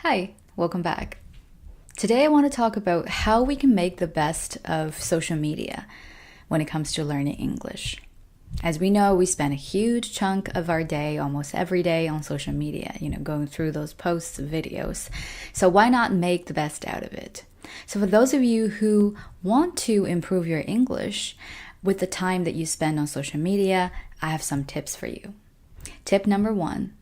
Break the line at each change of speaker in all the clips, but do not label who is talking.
Hi, welcome back. Today I want to talk about how we can make the best of social media when it comes to learning English. As we know, we spend a huge chunk of our day, almost every day, on social media, going through those posts, videos. So why not make the best out of it? So for those of you who want to improve your English with the time that you spend on social media, I have some tips for you. Tip number 1.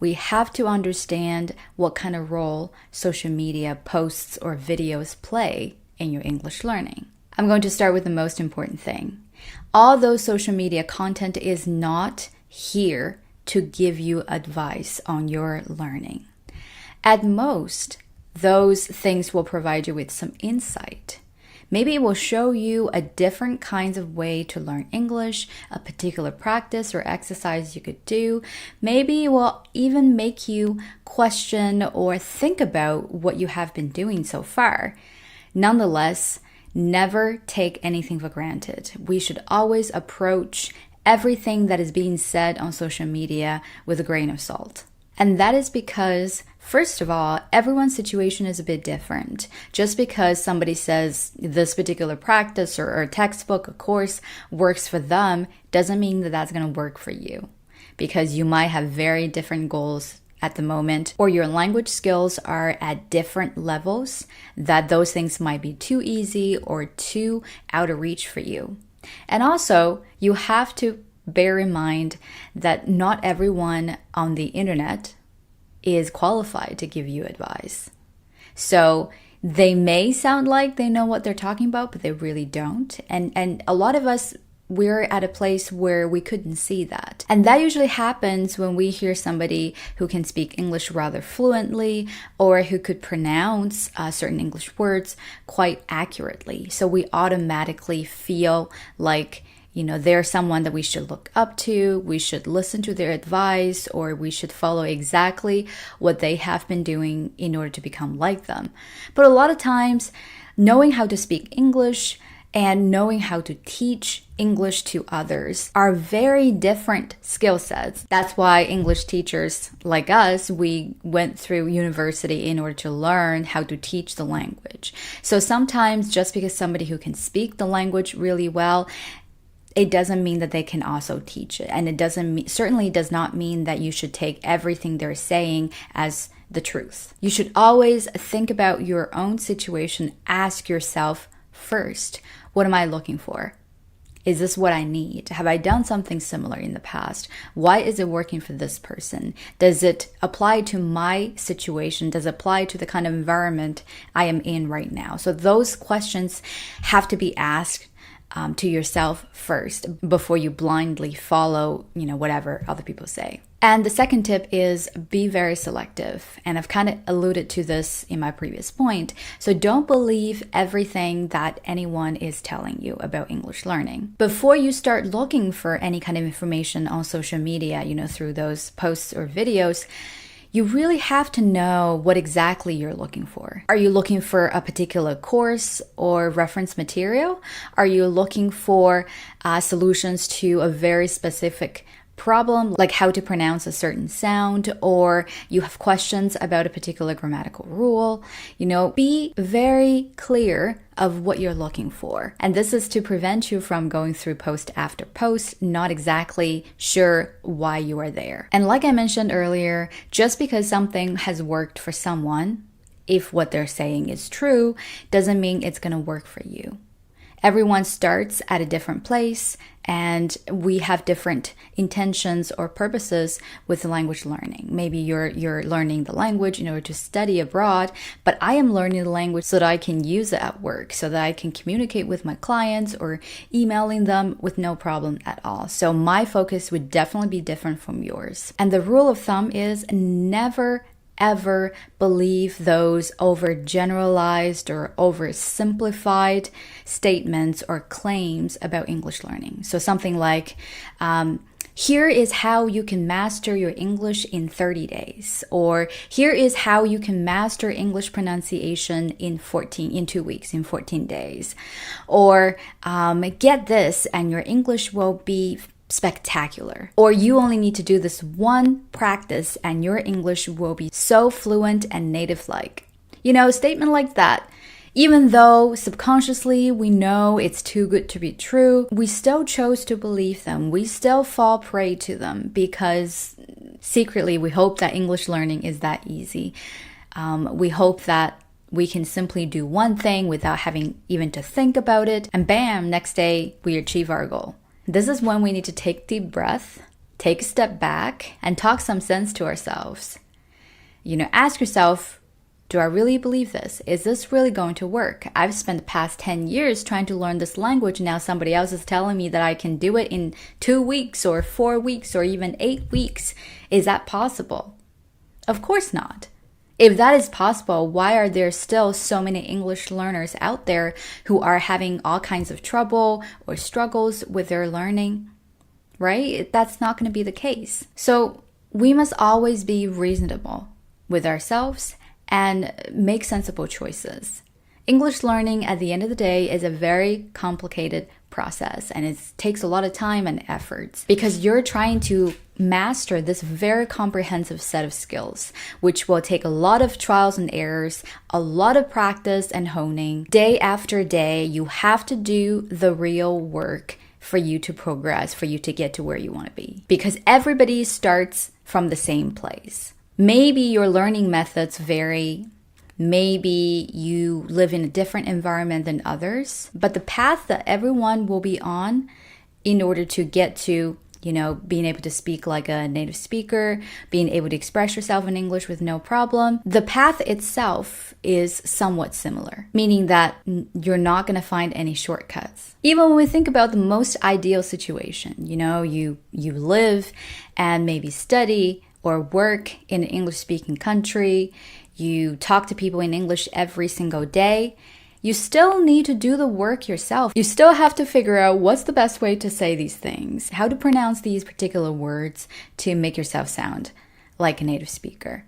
We have to understand what kind of role social media posts or videos play in your English learning. I'm going to start with the most important thing. Although social media content is not here to give you advice on your learning. At most, those things will provide you with some insight. Maybe it will show you a different kinds of way to learn English, a particular practice or exercise you could do. Maybe it will even make you question or think about what you have been doing so far. Nonetheless, never take anything for granted. We should always approach everything that is being said on social media with a grain of salt. And that is because, first of all, everyone's situation is a bit different. Just because somebody says this particular practice or textbook, of course, works for them, doesn't mean that that's going to work for you. Because you might have very different goals at the moment, or your language skills are at different levels, that those things might be too easy or too out of reach for you. And also, you have to bear in mind that not everyone on the internet is qualified to give you advice. So they may sound like they know what they're talking about, but they really don't. And a lot of us, we're at a place where we couldn't see that. And that usually happens when we hear somebody who can speak English rather fluently or who could pronounce certain English words quite accurately. So we automatically feel like they're someone that we should look up to, we should listen to their advice, or we should follow exactly what they have been doing in order to become like them. But a lot of times, knowing how to speak English and knowing how to teach English to others are very different skill sets. That's why English teachers like us, we went through university in order to learn how to teach the language. So sometimes just because somebody who can speak the language really well, it doesn't mean that they can also teach it. And it certainly does not mean that you should take everything they're saying as the truth. You should always think about your own situation. Ask yourself first, what am I looking for? Is this what I need? Have I done something similar in the past? Why is it working for this person? Does it apply to my situation? Does it apply to the kind of environment I am in right now? So those questions have to be asked to yourself first before you blindly follow, whatever other people say. And the second tip is be very selective. And I've kind of alluded to this in my previous point. So don't believe everything that anyone is telling you about English learning. Before you start looking for any kind of information on social media, through those posts or videos, you really have to know what exactly you're looking for. Are you looking for a particular course or reference material? Are you looking for solutions to a very specific problem, like how to pronounce a certain sound, or you have questions about a particular grammatical rule? Be very clear of what you're looking for. And this is to prevent you from going through post after post, not exactly sure why you are there. And like I mentioned earlier, just because something has worked for someone, if what they're saying is true, doesn't mean it's going to work for you. Everyone starts at a different place, and we have different intentions or purposes with language learning. Maybe you're learning the language in order to study abroad, but I am learning the language so that I can use it at work, so that I can communicate with my clients or emailing them with no problem at all. So my focus would definitely be different from yours. And the rule of thumb is never ever believe those overgeneralized or oversimplified statements or claims about English learning. So something like, here is how you can master your English in 30 days, or here is how you can master English pronunciation in 2 weeks, in 14 days, or get this and your English will be spectacular. Or you only need to do this one practice and your English will be so fluent and native-like. You know, a statement like that, even though subconsciously we know it's too good to be true, we still chose to believe them. We still fall prey to them because secretly we hope that English learning is that easy. We hope that we can simply do one thing without having even to think about it, and bam, next day we achieve our goal. This is when we need to take a deep breath, take a step back, and talk some sense to ourselves. You know, ask yourself, do I really believe this? Is this really going to work? I've spent the past 10 years trying to learn this language, and now somebody else is telling me that I can do it in 2 weeks or 4 weeks or even 8 weeks. Is that possible? Of course not. If that is possible, why are there still so many English learners out there who are having all kinds of trouble or struggles with their learning? Right? That's not going to be the case. So we must always be reasonable with ourselves and make sensible choices. English learning at the end of the day is a very complicated process, and it takes a lot of time and efforts because you're trying to master this very comprehensive set of skills, which will take a lot of trials and errors, a lot of practice and honing. Day after day, you have to do the real work for you to progress, for you to get to where you want to be. Because everybody starts from the same place. Maybe your learning methods vary. Maybe you live in a different environment than others, but the path that everyone will be on in order to get to, you know, being able to speak like a native speaker, being able to express yourself in English with no problem, the path itself is somewhat similar, meaning that you're not going to find any shortcuts. Even when we think about the most ideal situation, you know, you live and maybe study or work in an English-speaking country, you talk to people in English every single day, you still need to do the work yourself. You still have to figure out what's the best way to say these things, how to pronounce these particular words to make yourself sound like a native speaker.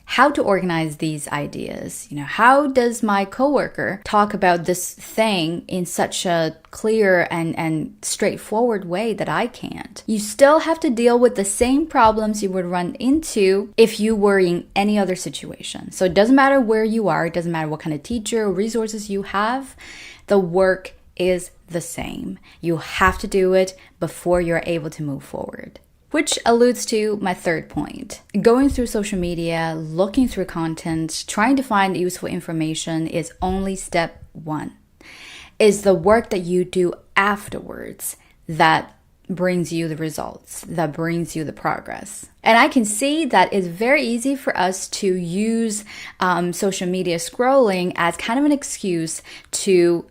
How to organize these ideas. You know, how does my coworker talk about this thing in such a clear and straightforward way that I can't? You still have to deal with the same problems you would run into if you were in any other situation. So it doesn't matter where you are, it doesn't matter what kind of teacher or resources you have, the work is the same. You have to do it before you're able to move forward. Which alludes to my third point. Going through social media, looking through content, trying to find useful information is only step one. It's the work that you do afterwards that brings you the results, that brings you the progress. And I can see that it's very easy for us to use social media scrolling as kind of an excuse to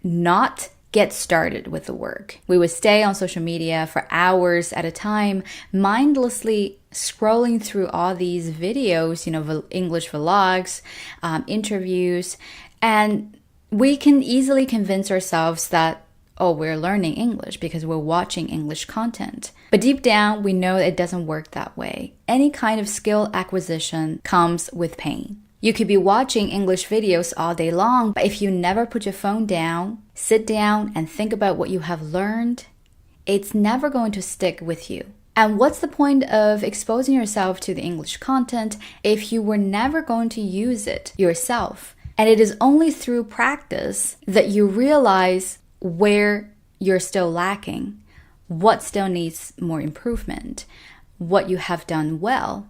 not get started with the work. We would stay on social media for hours at a time, mindlessly scrolling through all these videos, you know, English vlogs, interviews, and we can easily convince ourselves that, oh, we're learning English because we're watching English content. But deep down, we know it doesn't work that way. Any kind of skill acquisition comes with pain. You could be watching English videos all day long, but if you never put your phone down, sit down and think about what you have learned, it's never going to stick with you. And what's the point of exposing yourself to the English content if you were never going to use it yourself? And it is only through practice that you realize where you're still lacking, what still needs more improvement, what you have done well,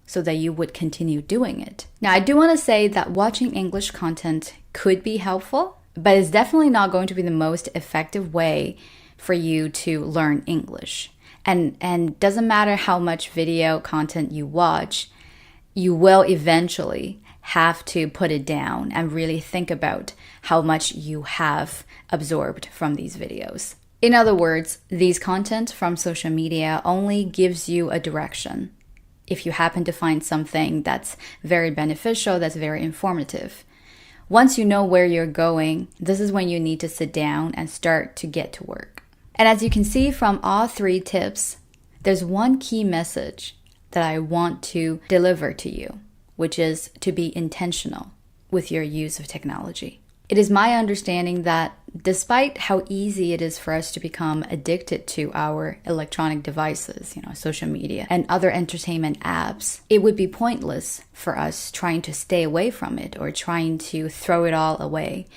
so that you would continue doing it. Now, I do want to say that watching English content could be helpful, but it's definitely not going to be the most effective way for you to learn English. And doesn't matter how much video content you watch, you will eventually have to put it down and really think about how much you have absorbed from these videos. In other words, these content from social media only gives you a direction. If you happen to find something that's very beneficial, that's very informative. Once you know where you're going, this is when you need to sit down and start to get to work. And as you can see from all three tips, there's one key message that I want to deliver to you, which is to be intentional with your use of technology. It is my understanding that despite how easy it is for us to become addicted to our electronic devices, social media and other entertainment apps, it would be pointless for us trying to stay away from it or trying to throw it all away.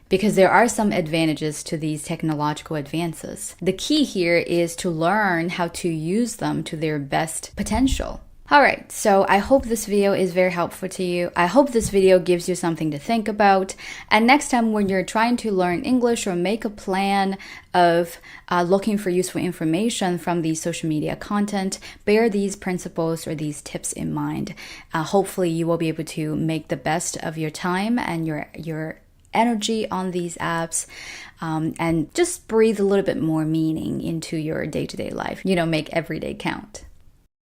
Because there are some advantages to these technological advances. The key here is to learn how to use them to their best potential. Alright, so I hope this video is very helpful to you. I hope this video gives you something to think about. And next time when you're trying to learn English or make a plan of looking for useful information from the social media content, bear these principles or these tips in mind. Hopefully you will be able to make the best of your time and your energy on these apps, and just breathe a little bit more meaning into your day-to-day life. Make every day count.